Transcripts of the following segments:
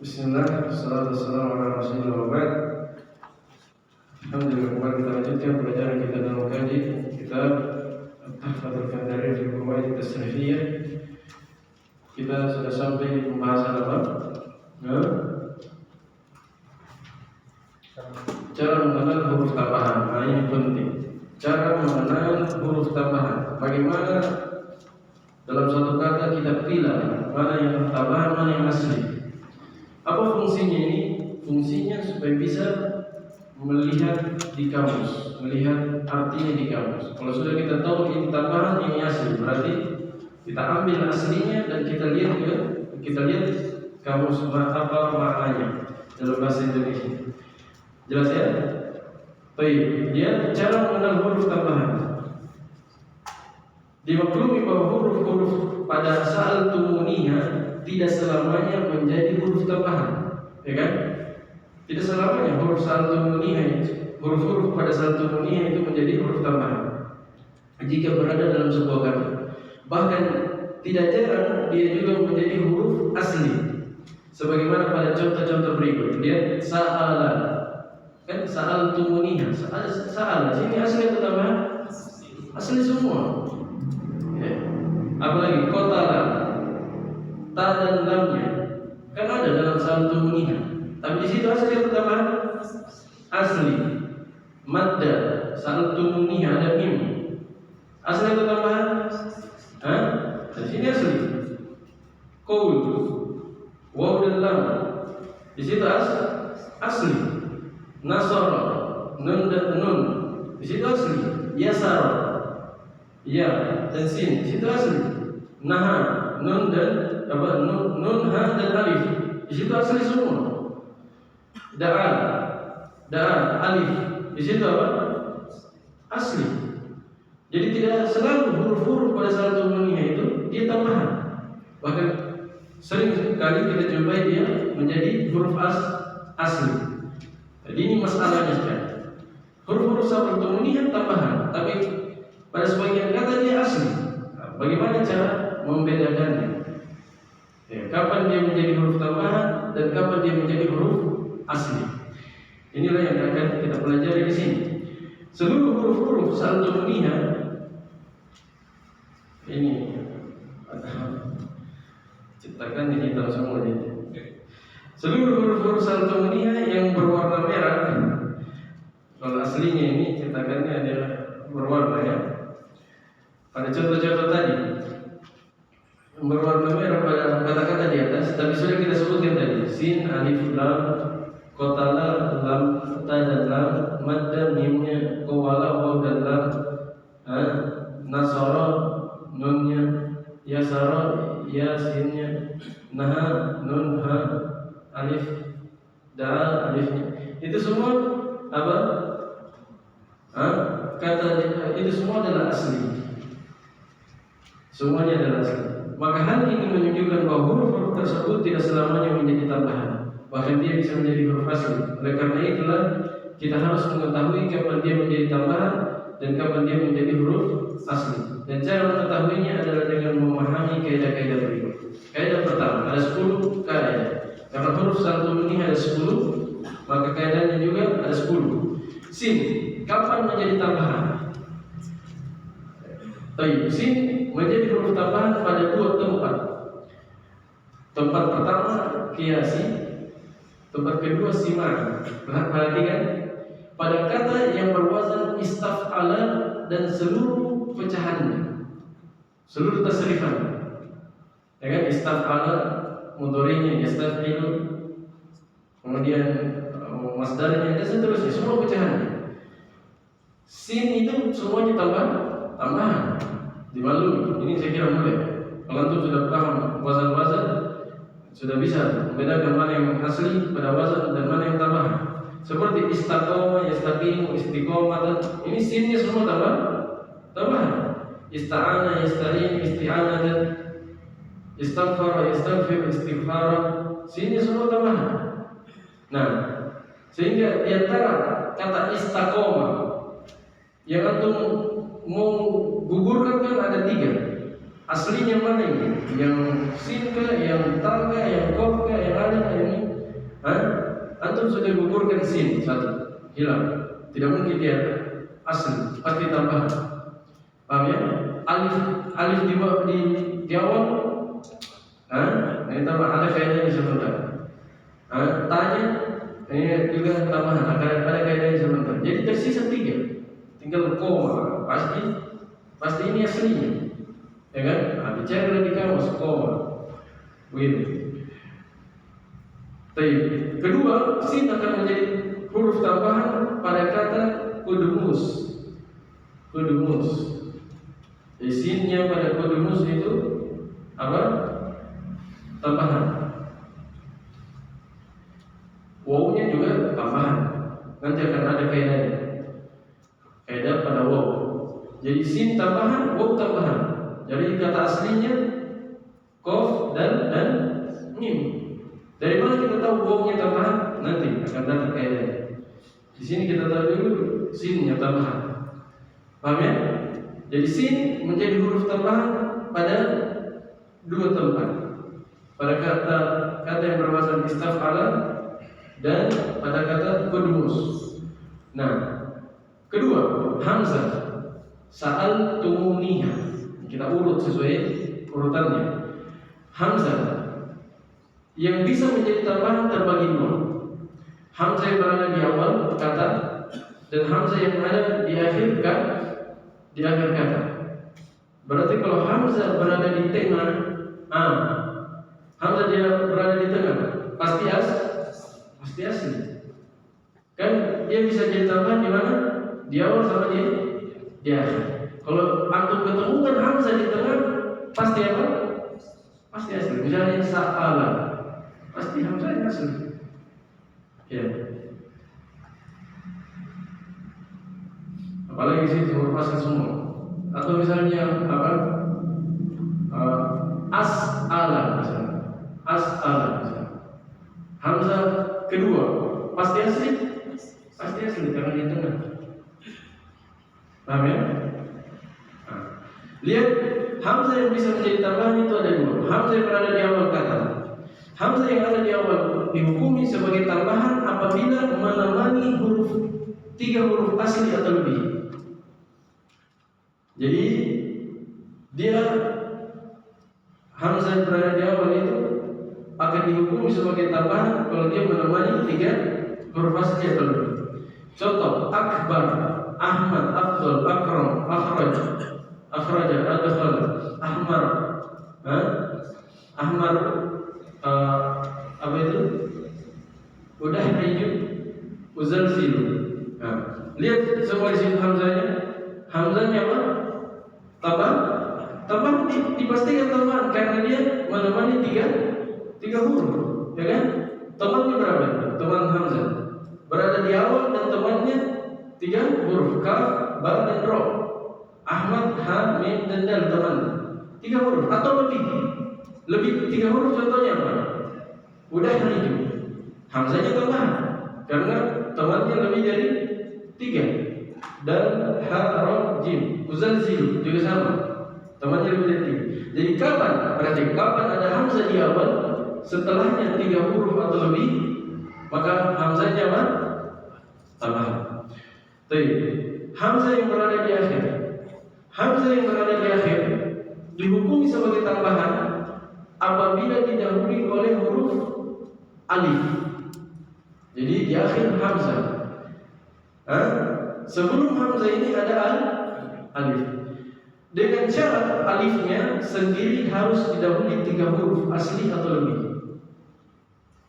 Bismillah, wassalatu wassalamu ala rasulillah wa ba'd. Alhamdulillah, kembali kita lanjutkan pelajaran kita dalam kaji kitab At-Tuhfatul Qadariyah fi Qawaid Tasrifiyah. Kita sudah sampai di pembahasan apa? Cara mengenal huruf tambahan. Nah, ini penting. Cara mengenal huruf tambahan. Bagaimana dalam satu kata kita pilih mana yang tambahan, mana yang asli. Apa fungsinya ini? Fungsinya supaya bisa melihat di kamus, melihat artinya di kamus. Kalau sudah kita tahu ini tambahan, ini asli, berarti kita ambil aslinya dan kita lihat kamus apa maknanya dalam bahasa Indonesia. Jelas ya? Baik, dia cara mengenal huruf tambahan. Dimaklumi bahwa huruf-huruf pada sa'altumuniha tidak selamanya menjadi huruf tambahan, ya kan? Tidak selamanya huruf sa'altumuniha, huruf-huruf pada sa'altumuniha itu menjadi huruf tambahan jika berada dalam sebuah kata. Bahkan tidak jarang dia juga menjadi huruf asli. Sebagaimana pada contoh-contoh berikut, dia sa'ala, kan sa'altumuniha, sa'ala, sini asli atau tambahan? Asli semua. Ya. Apalagi qatala, ta dan lamnya kan ada dalam sa'altumuniha, tapi di situ asli atau tambahan? Asli. Madda, sa'altumuniha ada mim, asli atau tambahan? Di sini asli. Qaul, waw dan lam, di situ asli. Nasara, nun dan nun, di situ asli. Yasara, ya dan sin, di situ asli. Naha, nun dan nun ha dan alif, di situ asli semua. Da'a alif, di situ apa? Asli. Jadi tidak selalu huruf-huruf pada sa'altumuniha itu dia tambahan. Bahkan sering kali kita jumpai dia menjadi huruf asli. Jadi ini masalahnya sekarang. Huruf-huruf sa'altumuniha tambahan, tapi pada sebagian kata dia asli. Nah, bagaimana cara membedakannya? Ya, kapan dia menjadi huruf tambahan dan kapan dia menjadi huruf asli? Inilah yang akan kita pelajari di sini. Seluruh huruf-huruf sa'altumuniha ini ciptakan di hitam semua ini. Seluruh huruf-huruf sa'altumuniha yang berwarna merah, kalau aslinya ini cetakannya adalah berwarna ya. Pada contoh-contoh tadi berwarna merah pada kata-kata di atas, tapi sudah kita sebutkan tadi sin, alif, lam, qatala, lam, ta dan lam, madda, mimnya, qawala, waw dan lam, nasara, nunnya, yasara, ya, sinnya, naha, nun, ha, alif, da, alifnya. Itu semua apa? Kata itu semua adalah asli. Semuanya adalah asli. Maka hal ini menunjukkan bahwa huruf-huruf tersebut tidak selamanya menjadi tambahan. Bahkan dia bisa menjadi huruf asli. Oleh karena itulah kita harus mengetahui kapan dia menjadi tambahan dan kapan dia menjadi huruf asli. Dan cara mengetahuinya adalah dengan memahami kaidah-kaidah berikut. Kaidah pertama, ada 10 kaidah. Karena huruf sa'altumuniha ada 10, maka kaidahnya juga ada 10. Sin, kapan menjadi tambahan? Sin menjadi huruf tambahan pada 2 tempat. Tempat pertama kiasi, tempat kedua siman. Perhatikan, pada kata yang berwazan istaf'ala dan seluruh pecahannya, seluruh tasrifannya, ya kan? Istaf'ala mudhari'nya yastaf'ilu, kemudian masdarnya dan seterusnya, semua pecahannya. Sin itu semuanya tambahan. Dimaklumi, ini saya kira mulai. Kalau antum sudah paham wazan-wazan, sudah bisa membedakan mana yang asli pada wazan dan mana yang tambahan. Seperti istaqama, yastaqimu, istiqomah, ini sinnya semua tambahan. Ista'ana, yasta'in, isti'anah, dan istaghfara, yastaghfir, istighfara, sinnya semua tambahan. Nah, sehingga di antara kata istaqama yang antum mau gugurkan kan ada 3. Aslinya mana ini? Yang sin kah, yang ta kah, yang qaf kah, yang alif kah, ini? Antum sudah gugurkan sin satu, hilang. Tidak mungkin dia asli, pasti tambahan. Paham ya? Alif di awal, ini tambah ada kaidahnya sebentar. Tanya, ini juga tambahan, ada kaidahnya sebentar. Jadi tersisa 3, tinggal koma. Pasti ini aslinya, ya kan? Dicari lagi kamus koma, begitu. Baik. Kedua, sin akan menjadi huruf tambahan pada kata kudumus. Jadi sinnya pada kudumus itu apa? Tambahan. Wawunya juga tambahan. Nanti akan ada kaidahnya. Kaidah pada waw. Jadi sin tambahan, waw tambahan. Jadi kata aslinya qaf dan mim. Dari mana kita tahu wawnya tambahan? Nanti akan datang kaidahnya. Di sini kita tahu dulu sinnya tambahan. Paham ya? Jadi sin menjadi huruf tambahan pada 2 tempat. Pada kata yang berwazan istaf'ala dan pada kata kudumus. Nah, kedua, hamzah sa'altumuniha. Kita urut sesuai urutannya. Hamzah yang bisa menjadi tambahan terbagi 2. Hamzah yang berada di awal kata dan hamzah yang ada di akhir kata. Berarti kalau hamzah berada di tengah, hamzah dia berada di tengah, pasti asli. Kan dia bisa jadi tambahan di mana? Di awal sama di akhir. Kalau antum ketemukan hamzah di tengah, pasti apa? Pasti asli. Misalnya sa'ala, pasti hamzahnya asli. Ya. Apalagi sih huruf asli semua. Atau misalnya apa? As'ala misalnya. Hamzah kedua pasti asli karena di tengah. Paham ya? Lihat hamzah yang bisa menjadi tambahan itu ada 2. Hamzah yang berada di awal kata. Hamzah yang ada di awal dihukumi sebagai tambahan apabila menemani 3 huruf asli atau lebih. Jadi dia hamzah yang berada di awal itu akan dihukumi sebagai tambahan kalau dia menemani 3 huruf asli atau lebih. Contoh, akbar, ahmad, afdal, akram, akhraja, adkhal, ahmar, ahmar, apa itu? Udah hijau, uzalzilu. Lihat semua di sini hamzahnya. Hamzahnya apa? Tambahan dipastikan tambahan karena dia menemani 3 huruf, ya kan? Temannya berapa? Teman hamzah berada di awal dan temannya 3 huruf, kaf, ba dan ro. Ahmad, ha, mim dan dal teman 3 huruf atau lebih 3 huruf. Contohnya apa? Udah hijau. Hamzahnya tambahan karena temannya lebih dari 3. Dan ha, ro, jim, uzalzilu juga sama. Temannya lebih dari 3. Jadi kapan ada hamzah di awal, setelahnya 3 huruf atau lebih, maka hamzahnya apa? Tambahan. Baik. Hamzah yang berada di akhir. Hamzah yang berada di akhir dihukumi sebagai tambahan apabila didahului oleh huruf alif. Jadi di akhir hamzah. Sebelum hamzah ini ada alif. Dengan syarat alifnya sendiri harus didahului 3 huruf asli atau lebih.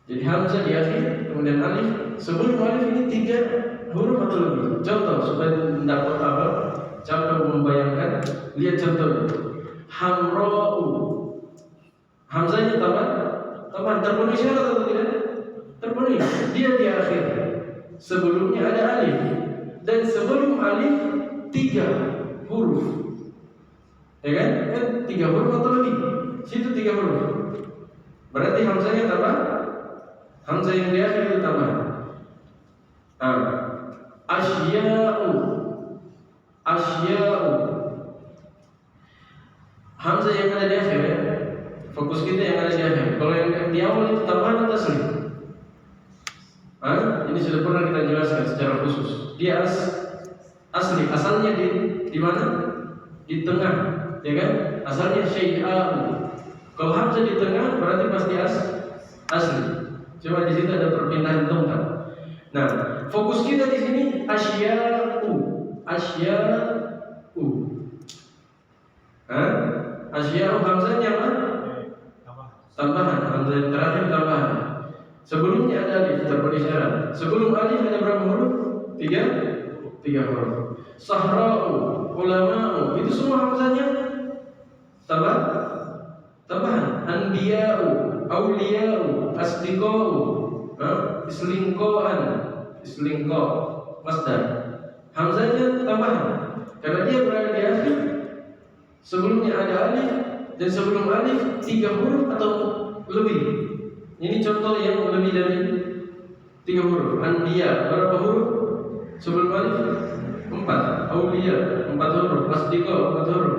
Jadi hamzah di akhir, kemudian alif. Sebelum alif ini 3 huruf atau lebih. Contoh supaya mendapat apa? Coba membayangkan. Lihat contoh. Hamra'u. Hamzahnya tambahan terpenuhi syarat atau tidak? Terpenuhi. Dia di akhir. Sebelumnya ada alif. Dan sebelum alif 3 huruf. Ya kan? 3 huruf atau lebih. Situ 3 huruf. Berarti hamzahnya tambah. Hamzah yang di akhir itu tambah. Asya'u. Hamzah yang ada di akhir ya. Fokus kita yang ada di akhir. Kalau yang di awal itu tambahan atau asli? ini sudah pernah kita jelaskan secara khusus. Dia asalnya di mana? Di tengah, ya kan? Asalnya syai'a'u. Kalau hamzah di tengah berarti pasti asli. Cuma di situ ada perpindahan tempat. Nah, fokus kita di sini asya'u. Asya'u hamzahnya apa? Tambahan. Hamzah yang terakhir tambahan. Sebelumnya ada alif terpenuhi syarat. Sebelum alif ada berapa huruf? Tiga huruf. Sahra'u, ulama'u, itu semua hamzahnya tambahan. Anbiya'u, auliya'u, asdiqa'u, islingko, masdar. Hamzahnya tambahan. Karena dia berada di akhir. Sebelumnya ada alif dan sebelum alif 3 huruf atau lebih. Ini contoh yang lebih dari 3 huruf. Anbiya berapa huruf? Sebelum alif 4. Auliya 4 huruf. Asdiqo 4 huruf.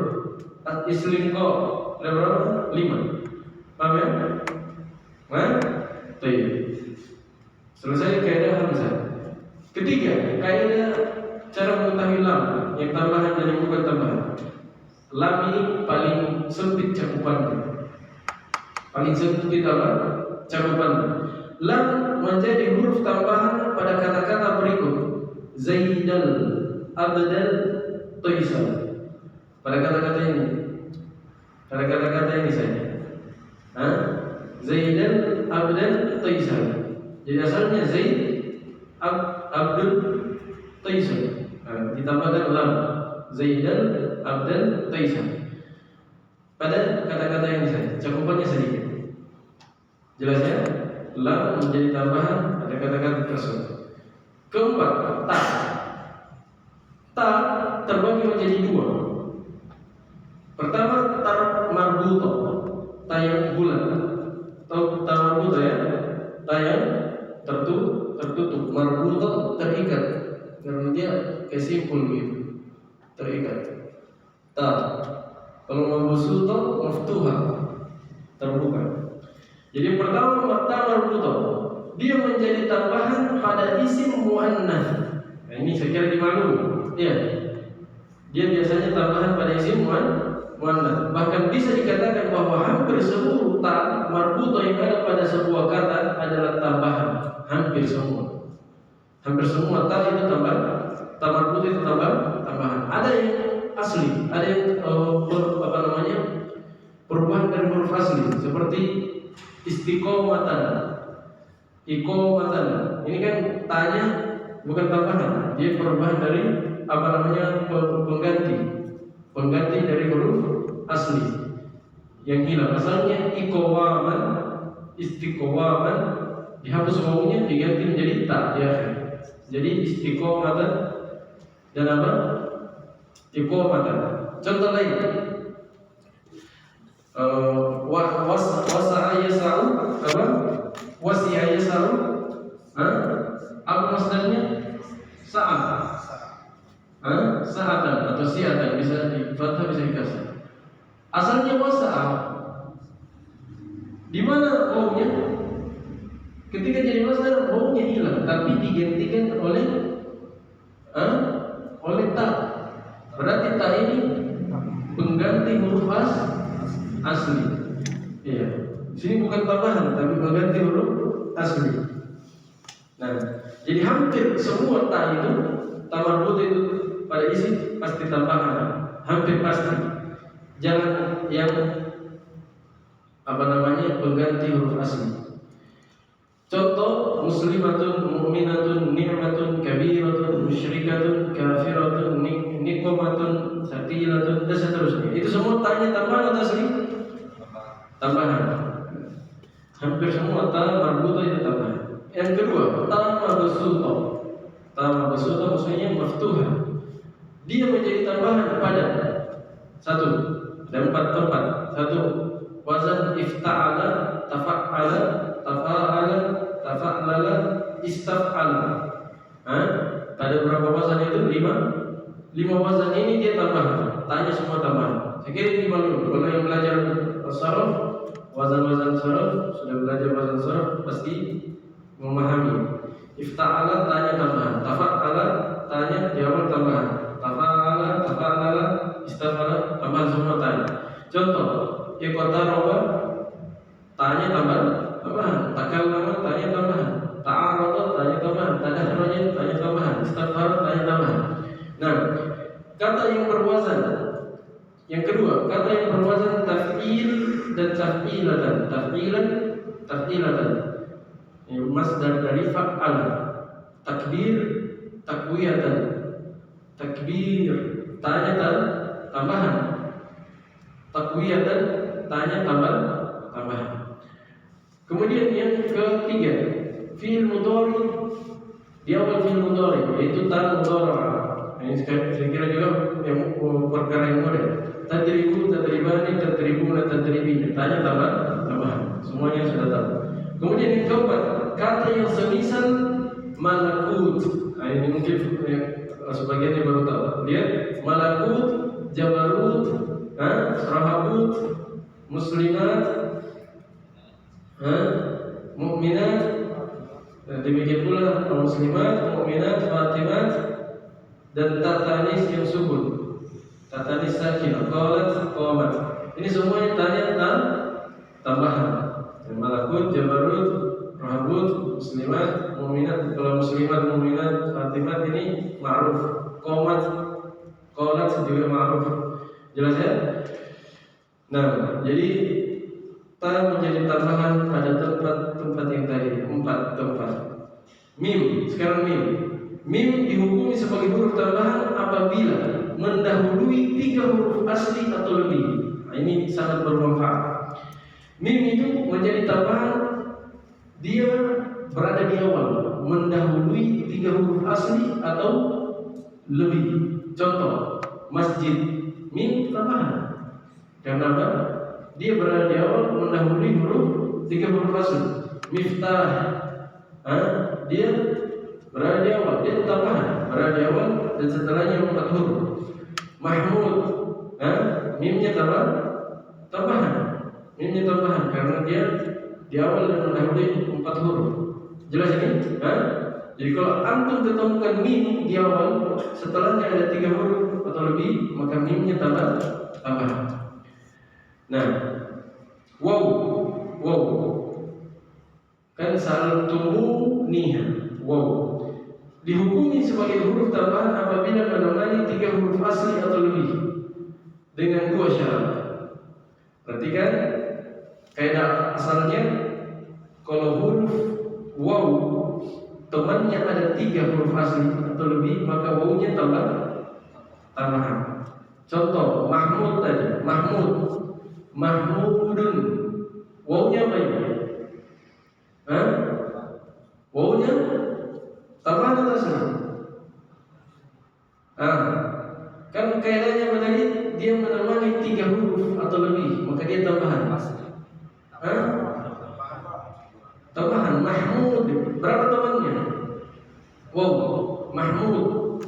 Islingko ada berapa? 5. Paham ya? Baik. Selesai kaidah hamzah. Ketiga, kaidah cara mengetahui lam yang tambahan dan yang bukan tambahan. Lam ini paling sempit cakupannya. Paling sempit apa? Cakupannya. Lam menjadi huruf tambahan pada kata-kata berikut: Zaidal, Abdal, Taisal. Pada kata-kata ini. Pada kata-kata ini saja. Zaidal, Abdal, Taisal. Jadi asalnya Zaid, Abdul, Taisal. Ditambahkan lam. Zaidal, Abdal, Taisal. Pada kata-kata ini saja. Cakupannya sedikit. Jelas ya? Lam menjadi tambahan pada kata-kata tersebut. Keempat, ta. Ta terbagi menjadi 2. Pertama, ta marbuto, ta yang bulat. Tahu ta marbuto ya? Ta yang tertutup. Marbuto terikat. Karena dia kesimpul gitu. Terikat. Ta. Kalau mabsuto maftuha, terbuka. Jadi pertama ta marbuto, dia menjadi tambahan pada isim muannats. Nah, ini saya kira dimaklumi. Ya. Dia biasanya tambahan pada isim muannats. Bahkan bisa dikatakan bahwa hampir seluruh ta marbuto yang ada pada sebuah kata adalah tambahan. Hampir semua. Hampir semua ta itu tambahan. Ta marbuto itu tambahan. Ada yang asli, ada yang perubahan dari huruf asli seperti istiqomatan, iqomatan. Ini kan tanya bukan tambahan, dia perubahan dari pengganti dari huruf asli yang hilang. Asalnya iqowaman, istiqowaman, dihapus wawunya diganti menjadi ta di akhir. Jadi istiqomatan dan apa? Iqomatan. Contoh lain. Wasa'a yasa'u apa? Wasi'a yasa'u. Apa masdarnya? Sa'at. Sa'atan atau si'atan, bisa di fathah bisa dikasih. Asalnya wasa'a. Di mana wawunya? Ketika jadi masdar wawunya hilang, tapi digantikan oleh ta. Berarti ta ini pengganti huruf asli. Iya. Di sini bukan tambahan tapi pengganti huruf asli. Nah, jadi hampir semua ta itu, ta marbut itu pada isim pasti tambahan. Hampir pasti. Jangan yang pengganti huruf asli. Contoh: muslimatun, mu'minatun, ni'matun, kabiratun, musyrikatun, kafiratun, niqomatun, saqilatun, dan seterusnya. Itu semua tanya tambahan atau asli? Tambahan. Hampir semua ta marbuto itu tambahan. Yang kedua, ta mabsuto. Ta mabsuto maksudnya maftuha. Dia menjadi tambahan pada 1 dan 4 tempat. 1 wazan ifta'ala, tafa'ala, tafa'ala, tafa'lala, istaf'ala. Pada berapa wazan itu? 5 wazan ini dia tambahan. Tanya semua tambahan. Saya kira ini malu. Kalau yang belajar saraf, wazan-wazan saraf, sudah belajar wazan saraf, pasti memahami. Ifta'ala tanya tambahan, tafa'ala tanya di awal tambahan, tafa'ala, istafala tambahan semua tanya. Contoh, iqtaraba tanya tambahan, takallama tanya tambahan, ta'arada tanya tambahan, tadahraja tanya tambahan, istafara tanya tambahan. Nah, kata yang berwazan yang kedua, kata yang berwazan taf'il dan taf'ilatan. Taf'ilatan masdar dari fa'ala. Takbir, takwiyatan. Takbir tanya tambahan, takwiyatan tanya tambahan. Kemudian yang ketiga, fi'il mudhari di awal fi'il mudhari yaitu ta mudhari. Ini saya kira juga yang perkara yang mudah. Tadribu, tadribani, tadribuna, tadribina. Tanya tambahan. Semuanya sudah tahu. Kemudian yang keempat, kata yang semisal malakut. Nah, ini mungkin sebagian yang baru tahu. Lihat, malakut, jabarut, rahabut, muslimat, mukminat. Demikian pula muslimat, mukminat, fatimat, dan tatanis yang subur. Tatanis sakin, qalat, qamat. Ini semuanya tanya tambahan. Malakut, jabarut, rahabut, muslimat, mukminat. Kalau muslimat, mukminat, fatimat ini ma'ruf. Qamat, qalat juga ma'ruf. Jelas ya? Nah, jadi ta menjadi tambahan pada tempat yang tadi, 4 tempat. Mim, sekarang mim. Mim dihukumi sebagai huruf tambahan apabila mendahului 3 huruf asli atau lebih. Nah, ini sangat bermanfaat. Mim itu menjadi tambahan, dia berada di awal, mendahului 3 huruf asli atau lebih. Contoh, masjid, mim tambahan. Karena apa? Dia berada di awal, mendahului 3 huruf asli. Miftah, dia berada di awal, dia tambahan, berada di awal dan setelahnya 4 huruf. Mahmud, mimnya tambahan, mimnya tambahan karena dia di awal dan mendahului 4 huruf. Jelas ini? Jadi kalau antum ketemukan mim di awal, setelahnya ada 3 huruf atau lebih, maka mimnya tambahan. Nah, wow, kan sa'altumuniha, wow dihukumi sebagai huruf tambahan apabila menemani 3 huruf asli atau lebih dengan 2 syarat. Perhatikan kaidah asalnya, kalau huruf waw temannya ada 3 huruf asli atau lebih, maka wawnya tambahan. Contoh, Mahmud tadi, Mahmudun, wawnya apa ini? Wawnya tambahan atau asli? Kan kaidahnya apa tadi? Dia menemani 3 huruf atau lebih, maka dia tambahan. Tambahan. Mahmud, berapa temannya? Wow, Mahmud.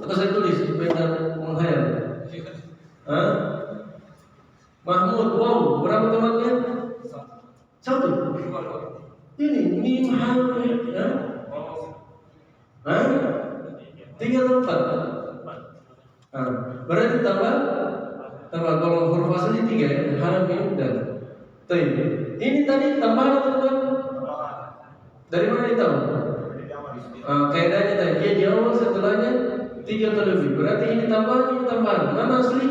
Atau saya tulis supaya menghayal. Mahmud, wow, berapa temannya? 1. Ini mim harf, 3 atau 4? Berarti tambah kalau huruf asli 3 ya, harf mim dan taib. Ini tadi tambahan atau bukan? Dari mana ditahu? Kaidahnya tadi dia di awal, setelahnya 3 atau lebih. Berarti ini tambahan. Mana asli?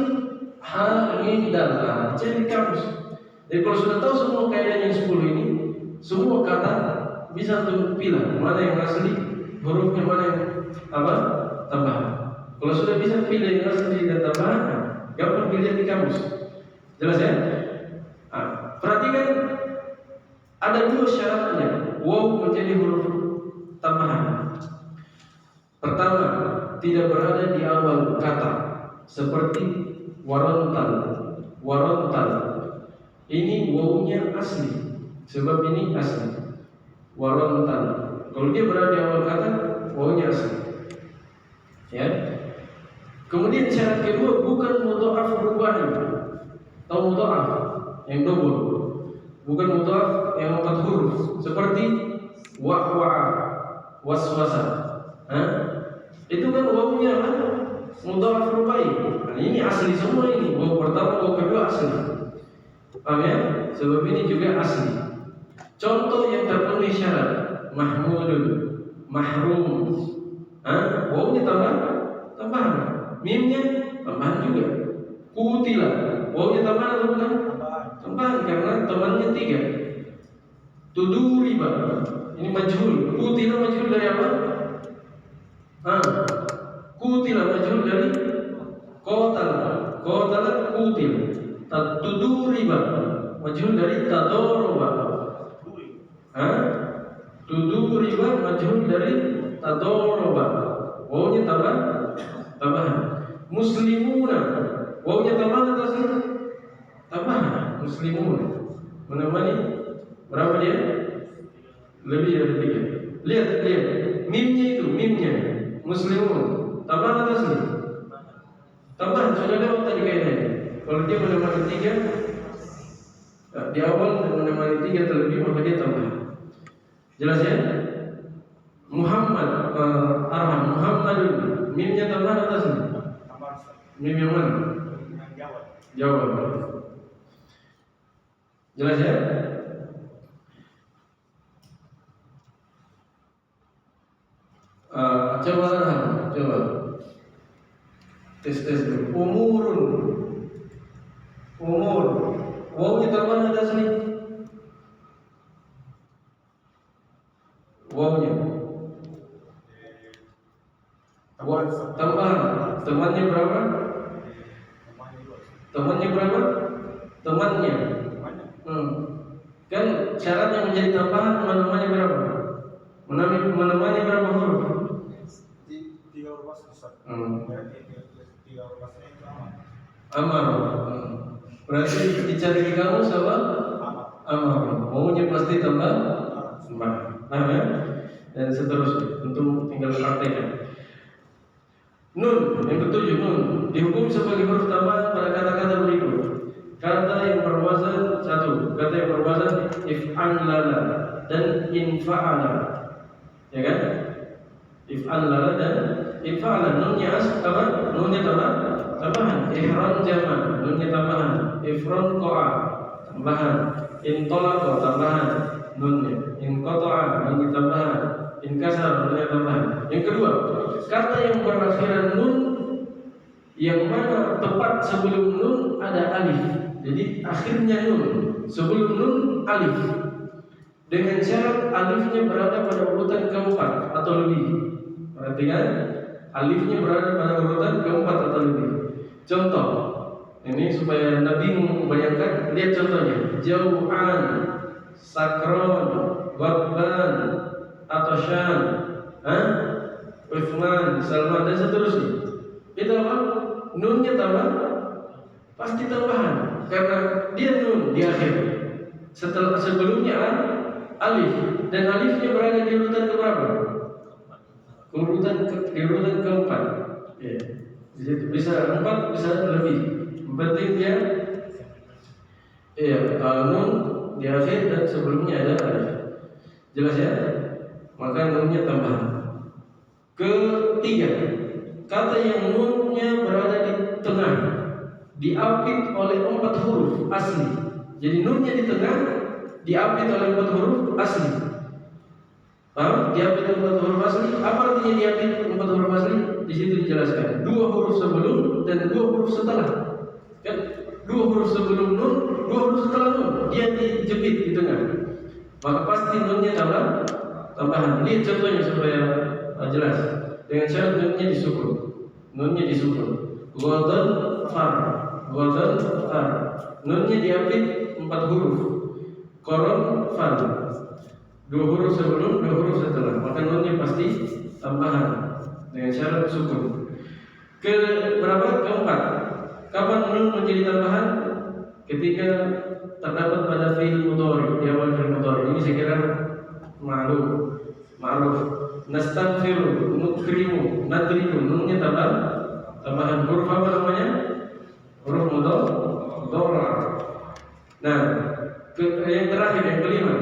Ha, mim, dal. Cari kamus. Jadi kalau sudah tahu semua kaidah yang 10 ini, semua kata bisa untuk pilih mana yang asli, hurufnya mana yang tambahan. Kalau sudah bisa pilih yang asli dan tambahan, gampang pilih di kamus. Jelas ya? Perhatikan ada 2 syaratnya waw menjadi huruf tambahan. Pertama, tidak berada di awal kata, seperti warontal. Ini wawnya asli, sebab ini asli. Warontal. Kalau dia berada di awal kata, wawnya asli. Ya. Kemudian syarat kedua, bukan mudha'af ruba'i. Tahu mudha'af yang double? Bukan mudha'af yang 4 huruf, seperti wa'wa'a. waswasa. Itu kan wawunya kan mudhaf rubai. Nah, ini asli semua ini. Waw pertama, waw kedua asli. Paham ya? Sebab ini juga asli. Contoh yang terpenuhi syarat: mahmudun, mahrum. Wawunya tambahan. Mimnya tambahan juga. Kutila, wawunya tambahan atau bukan? Tambahan karena temannya 3. Tuduriba, ini majhul. Kutila majhul dari apa? Kutila majhul dari qatala. Qatala kutil. Tuduriba majhul dari tadoroba. Tuduriba majhul dari tadoroba. Wawunya tambahan. Muslimuna, wawunya tambahan atau asli? Tambahan. Muslimuna menemani berapa dia? Lebih dari 3. Lihat. Mimnya itu, mimnya Muslimun tambahan atau asli? Tambahan. Sudah lewat tadi kayaknya. Kalau dia menemani 3 di awal dan menemani 3 terlebih, maka dia tambahan. Jelas ya? Muhammadun, mimnya tambahan atau asli? Mim yang mana? Jawab. Jelas ya? Coba tes dulu. Umur. Wawunya tambahan atau asli? Wawunya tambahan. Temannya berapa? Temannya. Kan syaratnya menjadi tambahan menemani berapa? Menemani berapa huruf? 3 huruf besar. Amar. Berarti dicari di kamus apa? Amar. Maunya pasti tambah. Paham ya? Dan seterusnya. Untuk tinggal praktekkan. Nun, yang ketujuh, nun dihukum sebagai huruf tambahan pada kata-kata berikut. Kata yang berwazan 1, kata yang berwazan if'anlala dan infa'ala. Ya kan? If'anlala dan infa'ala. Nunnya apa? Nunnya tambahan. Ihran jaman, nunnya tambahan. Ifron qa'a, tambahan. Intolaqa, tambahan. Nunnya. Inqata'a, nunnya tambahan. Inkasar, nunnya tambahan. Yang kedua, kata yang berakhiran nun yang mana tepat sebelum nun ada alif. Jadi akhirnya nun, sebelum nun alif. Dengan syarat alifnya berada pada urutan keempat atau lebih. Perhatikan, alifnya berada pada urutan keempat atau lebih. Contoh, ini supaya Anda bingung bayangkan, lihat contohnya. Jau'an, sakron, wabban, atasyan, Uthman, Salman dan seterusnya. Itu apa? Nunnya tambah, pasti tambahan karena dia nun di akhir. Sebelumnya alif dan alifnya berada di urutan keberapa? Di urutan keempat. Ya. Bisa 4, bisa lebih. Penting dia nun di akhir dan sebelumnya ada alif. Jelas ya? Maka nunnya tambahan. Ketiga, kata yang nunnya berada di tengah, diapit oleh 4 huruf asli. Jadi nunnya di tengah, diapit oleh 4 huruf asli. Paham? Diapit oleh 4 huruf asli. Apa artinya diapit 4 huruf asli? Di situ dijelaskan. 2 huruf sebelum dan 2 huruf setelah. Kan? 2 huruf sebelum nun, 2 huruf setelah nun. Dia dijepit di tengah. Maka pasti nunnya tambahan. Lihat contohnya supaya jelas. Dengan syarat nunnya disukun. Ghadan far. Nunnya diapit 4 huruf. Qaran far. 2 huruf sebelum, 2 huruf setelah. Maka nunnya pasti tambahan dengan syarat sukun. Keempat. Kapan nun menjadi tambahan? Ketika terdapat pada fi'il mudhari, di awal fi'il mudhari. Ini saya kira ma'ruf. Nastaghfiru, nukrimu, nadrimu, nunnya tambahan huruf apa namanya? Huruf mudhari. Nah, yang terakhir, yang kelima,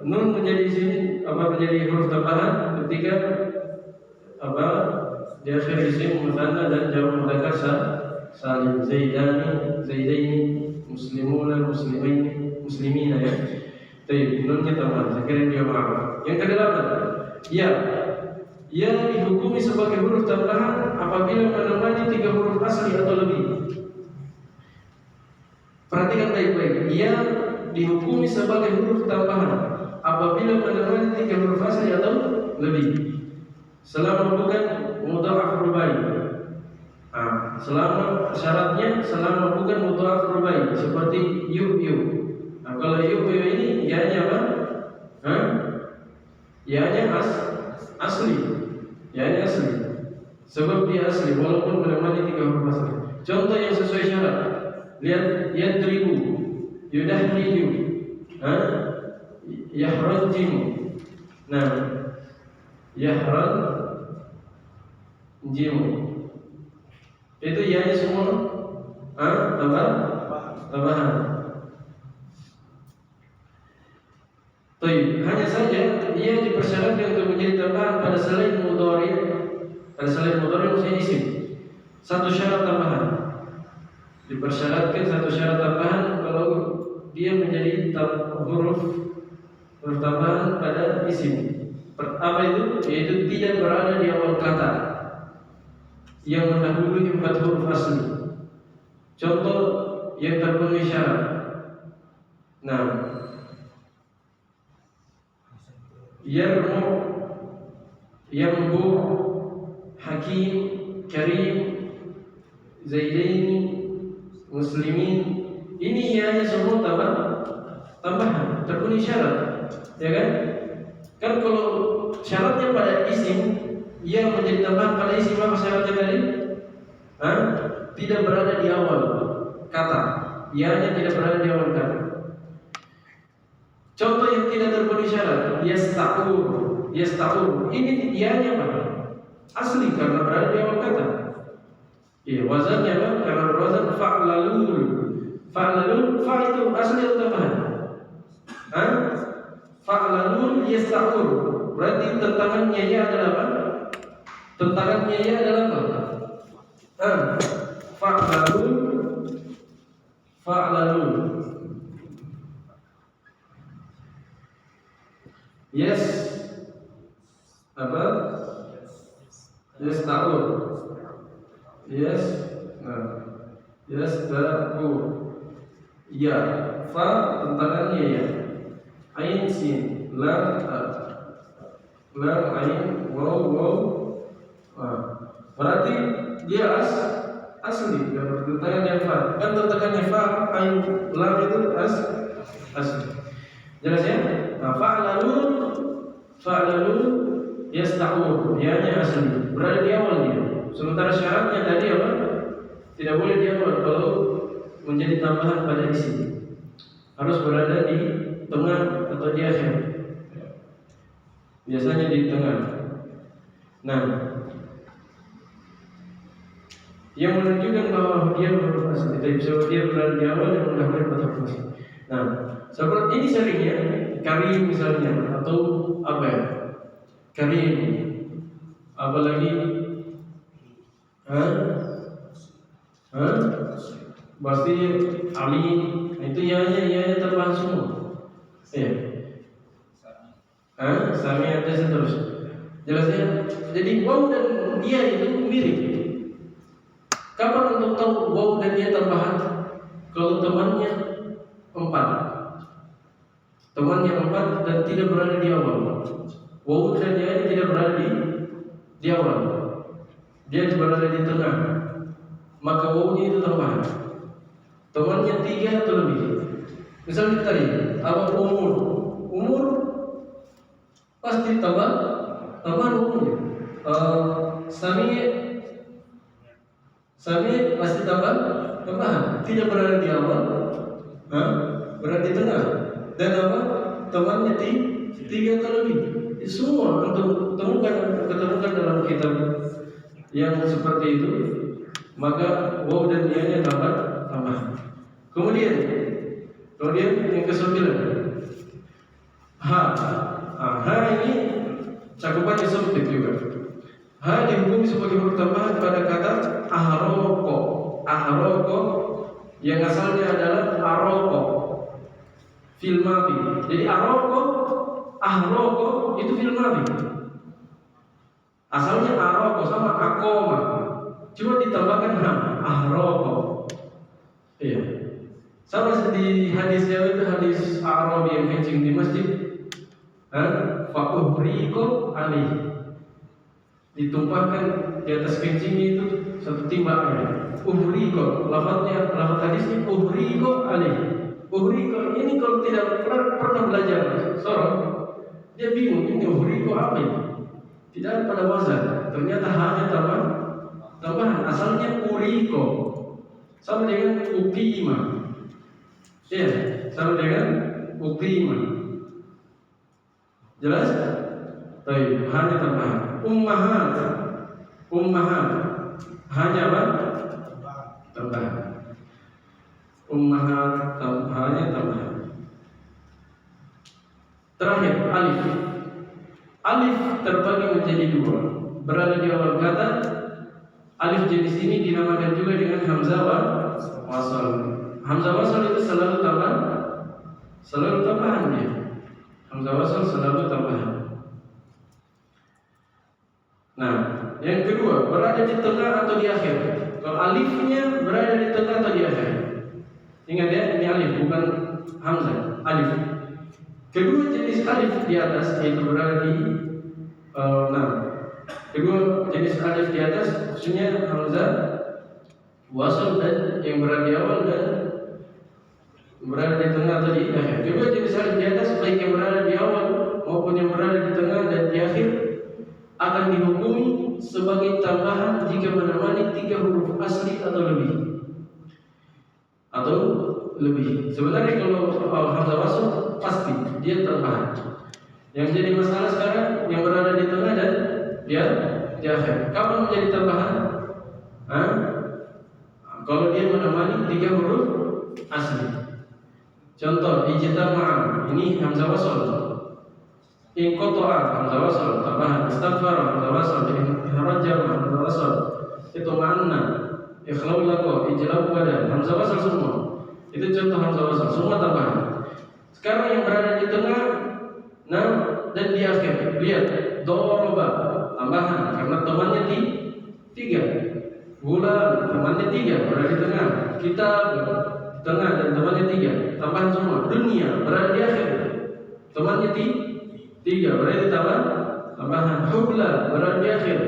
nun menjadi sini menjadi huruf tambahan ketika di akhir isim musanna dan jamak mudzakkar salim. Zaidaini, muslimuna, muslimina ya. Baik, nunnya tambahan. Saya kira dia ma'ruf. Yang kedelapan, ya dihukumi sebagai huruf tambahan apabila menemani 3 huruf asli atau lebih. Perhatikan baik-baik. Ya dihukumi sebagai huruf tambahan apabila menemani 3 huruf asli atau lebih. Selama bukan mudha'af rubai. Selama bukan mudha'af rubai seperti yu. Nah, kalau yu ini ya-nya apa? Ya-nya asli. Ya-nya asli. Sebab dia asli walaupun menemani 3 huruf asli. Contoh yang sesuai syarat. Lihat yadribu, yudahriju, yahrajimu. Nah, yahrajimu. Itu ya semua tambahan. Hanya saja ia dipersyaratkan untuk menjadi tambahan pada selain mudhari. Pada selain mudhari maksudnya isim. Satu syarat tambahan. Dipersyaratkan satu syarat tambahan kalau dia menjadi huruf tambahan pada isim. Apa itu? Yaitu tidak berada di awal kata yang mendahului 4 huruf asli. Contoh yang terpenuhi syarat. Nah, yarmu, hakim, karim, zaidaini, muslimin. Ini ya semua tambahan terpenuhi syarat, ya kan? Kan kalau syaratnya pada isim, ia menjadi tambahan pada isim, apa syaratnya tadi? Tidak berada di awal kata. Ianya tidak berada di awal kata. Contoh yang tidak terpenuhi syarat, yasta'ur. Ini ianya apa? Asli karena berada di awal kata. Iya, wazannya apa? Karena berwazan fa'lalul. Fa itu asli atau tambahan? Fa'lalul yasta'ur. Berarti tentangannya ya adalah apa? Tentangannya ya adalah apa? Fa'lalul. Yes. Apa? Yasta'ur. Yes. Yasta'ur. Ya. Fa tentangannya ya. Ain sin, lam ain waw. Berarti dia asli. Tentangannya fa. Kan tentangannya fa ain lam itu asli. Jelas ya? Fa'lalun yasta'ur. Dianya asli. Berada di awal dia. Sementara syaratnya tadi apa? Tidak boleh di awal kalau menjadi tambahan pada isim. Harus berada di tengah atau di akhir. Biasanya di tengah. Nah, yang menunjukkan bahwa dia huruf asli. Tapi sebab dia berada di awal yang mendahului pada huruf asli. Nah, seperti ini seringnya karim misalnya atau apa ya? Karim. Apalagi pasti Ali itu ianya terbahan semua. Ya. Sami ada seterusnya. Jelasnya. Jadi waw dan dia itu mirip. Kapan untuk tahu waw dan dia tambahan? Kalau temannya 4. Temannya 4 dan tidak berada di awal. Waw dan dia tidak berada di awal. Dia berada di tengah. Maka wawnya itu tambahan. Temannya 3 atau lebih. Misalnya tadi, apa umur pasti tambahan umurnya. Sami pasti tambahan. Tidak berada di awal, berada di tengah. Dan apa? Temannya 3 atau lebih. Semua untuk ketemukan dalam kitab yang seperti itu. Maka waw dan dia-nya tambahan. Kemudian yang ke-9, Ha. Ha ini cakupannya sempit juga. Ha dihukumi sebagai huruf tambahan pada kata ahroko. Ahroko yang asalnya adalah aroko fil madhi. Jadi ahroko itu fil madhi. Asalnya aroko sama akoma, cuma ditambahkan ha, ahroko. Iya. Sama di hadisnya itu hadis Arabi yang kencing di masjid. Fa'uhriko alih, ditumpahkan di atas kencingnya itu satu timbangan. Uhriko, lafaz hadisnya uhriko alih. Uhriko ini kalau tidak pernah belajar sorong, dia bingung ini uhriko apa ini? Tidak pada wazan. Ternyata hanya tambahan. Asalnya uriko, sama dengan ukima. Ya, sama dengan ukima. Jelas? Baik, hanya tambahan. Ummahat hanya apa? Tambahan. Ummahat hanya tambahan. Terakhir, alif. Alif terbagi menjadi dua. Berada di awal kata. Alif jenis ini dinamakan juga dengan hamzah wasal. Hamzah wasal itu selalu tambahan dia. Hamzah wasal selalu tambahan. Nah, yang kedua, berada di tengah atau di akhir. Kalau alifnya berada di tengah atau di akhir. Ingat ya, ini alif bukan hamzah, alif. Kedua jenis alif di atas yaitu berada di kedua jenis alif di atas maksudnya hamzah wasal dan yang berada di awal dan berada di tengah atau di akhir. Kedua jenis alif di atas baik yang berada di awal maupun yang berada di tengah dan di akhir akan dihukumi sebagai tambahan jika menemani 3 huruf asli atau lebih. Sebenarnya kalau hamzah wasal pasti dia tambahan. Yang jadi masalah sekarang yang berada di tengah dan dia di akhir. Kapan menjadi tambahan? Kalau dia menemani 3 huruf asli. Contoh ijtama'a, ini hamzah wasal. Inqata'a hamzah wasal tambahan. Istaghfara hamzah wasal. Harajama hamzah wasal. Itma'anna, ikhlaulako, ijlab badan hamzah wasal semua. Itu contoh hamzah wasal, semua tambahan. Sekarang yang berada di tengah dan di akhir. Lihat, doroba tambahan karena temannya 3. Bulan temannya 3 berada di tengah. Kitab tengah dan temannya 3 tambahan semua. Dunia berada di akhir, temannya 3 berada di tambahan. Hubla berada di akhir,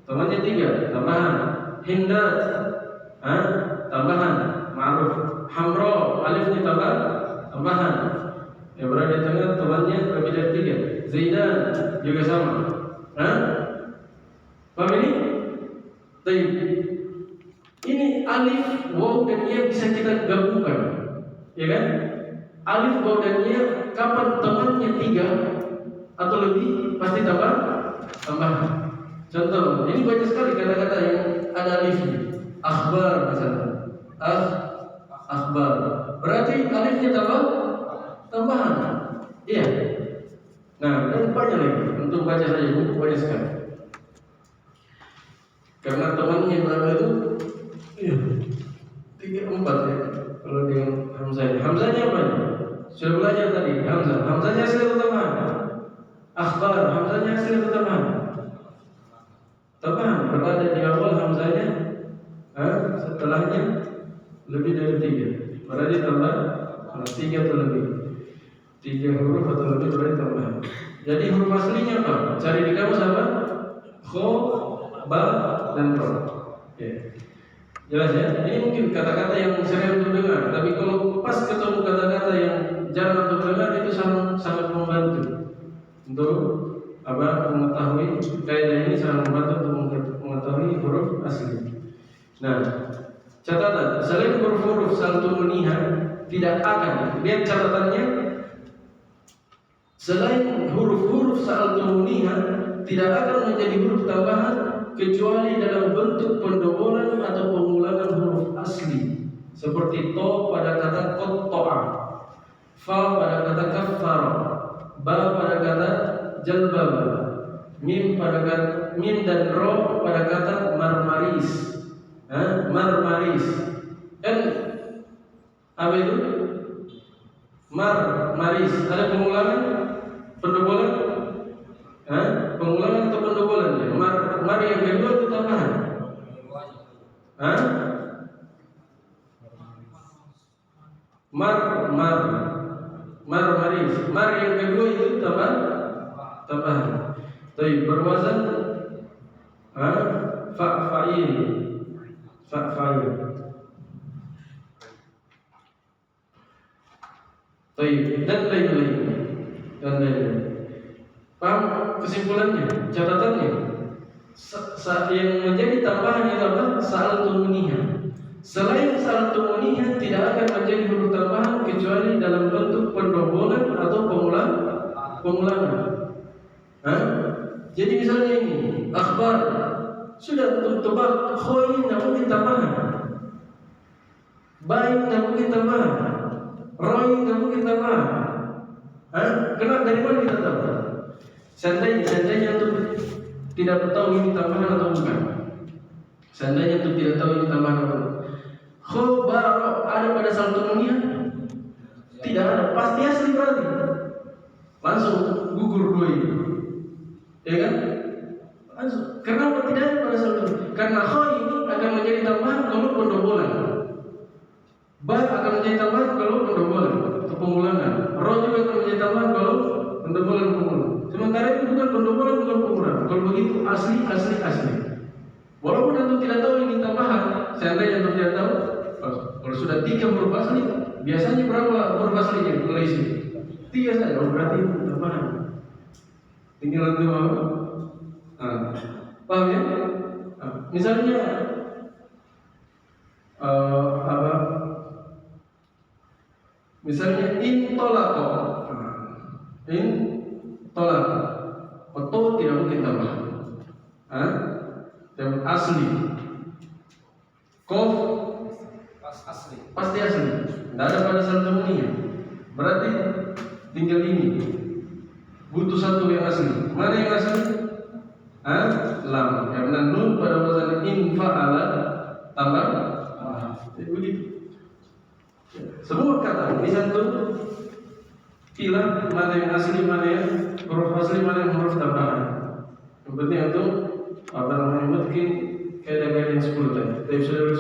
temannya 3 tambahan. Hindat tambahan. Ma'ruf. Hamro alifnya tambahan. Yang berada di tengah temannya lebih dari 3. Zaidan juga sama. Paham ini? Baik. Ini alif, waw dan ya bisa kita gabungkan, ya kan? Alif, waw dan ya kapan temannya 3 atau lebih pasti tambahan. Contoh, ini banyak sekali kata-kata yang ada alifnya. Akhbar misalnya. Akhbar. Berarti alifnya tambahan. Iya. Nah, dan banyak lagi. Untuk baca saja buku banyak sekali. Karena temannya berapa itu? Iya. 3-4 ya. Kalau dengan hamzahnya. Hamzahnya apa? Sudah belajar tadi. Hamzahnya asli tambahan. Akhbar. Hamzahnya asli tambahan. Tambahan. Berada di awal hamzahnya. Setelahnya lebih dari 3. Berarti tambah 3 atau lebih. 3 huruf atau lebih berarti tambahan. Jadi huruf aslinya apa? Cari di kamus apa? Kho, ba, dan ro. Oke. Jelas ya? Ini mungkin kata-kata yang sering untuk dengar, tapi kalau pas ketemu kata-kata yang jarang untuk dengar itu sangat membantu untuk mengetahui kaidah ini, sangat membantu untuk mengetahui huruf asli. Nah, catatan selain huruf-huruf saltumuniha tidak akan, lihat catatannya, selain huruf-huruf saltumuniha tidak akan menjadi huruf tambahan kecuali dalam bentuk pendobolan atau pengulangan huruf asli, seperti to pada kata qatta'a, fa pada kata kaffara, ba pada kata jalbaba, mim dan ro pada kata marmaris. Marmaris. Kan apa itu? Marmaris. Ada pengulangan? Pendobolan? Pengulangan atau pendobolan? Mar yang kedua itu tambahan. Marmaris. Mar yang kedua itu tambahan. Tapi berwazan fa'il. Dan lain-lain. Paham kesimpulannya, catatannya? Yang menjadi tambahan itu apa? Sa'altumuniha. Selain sa'altumuniha tidak akan menjadi huruf tambahan kecuali dalam bentuk pendobolan atau pengulangan. Jadi misalnya ini akhbar, sudah tebak khoin tidak mungkin tambahan, baik tidak mungkin tambahan, roy tidak mungkin tambahan. Kenapa? Dari mana kita tahu? Seandainya untuk tidak tahu ini tambahan atau bukan. Seandainya untuk tidak tahu ini tambahan atau bukan. Khobaro ada pada saltumuniah? Tidak ada. Pasti asli berarti. Langsung gugur dua ini. Ya kan? Langsung. Kenapa tidak ada pada saltumuniah? Karena kho ini akan menjadi tambahan kalau pendobolan. Ba akan menjadi tambahan kalau pendobolan atau pengulangan. Ro juga akan menjadi tambahan kalau pendobolan. Sementara itu bukan pendobolan, bukan pengulangan. Kalau begitu asli. Walaupun antum tidak tahu ini tambahan, seandainya antum tidak tahu, kalau sudah 3 huruf asli, biasanya berapa huruf aslinya? Mulai sini 3 saja, berarti itu tambahan. Tinggal antum apa? Paham ya? Misalnya apa? Misalnya intolako. Betul tidak mungkin tambah. Yang asli. Kof pasti asli. Tidak ada pada saltumuniah. Berarti tinggal ini. Butuh satu yang asli. Mana yang asli? Lam. Karena nun pada wazan infa'ala tambah. Begitu. Semua kata ini satu. Pilih mana yang asli, mana yang huruf asli, mana yang huruf tambahan. Yang penting itu mungkin kayak yang 10 tadi. Tapi sudah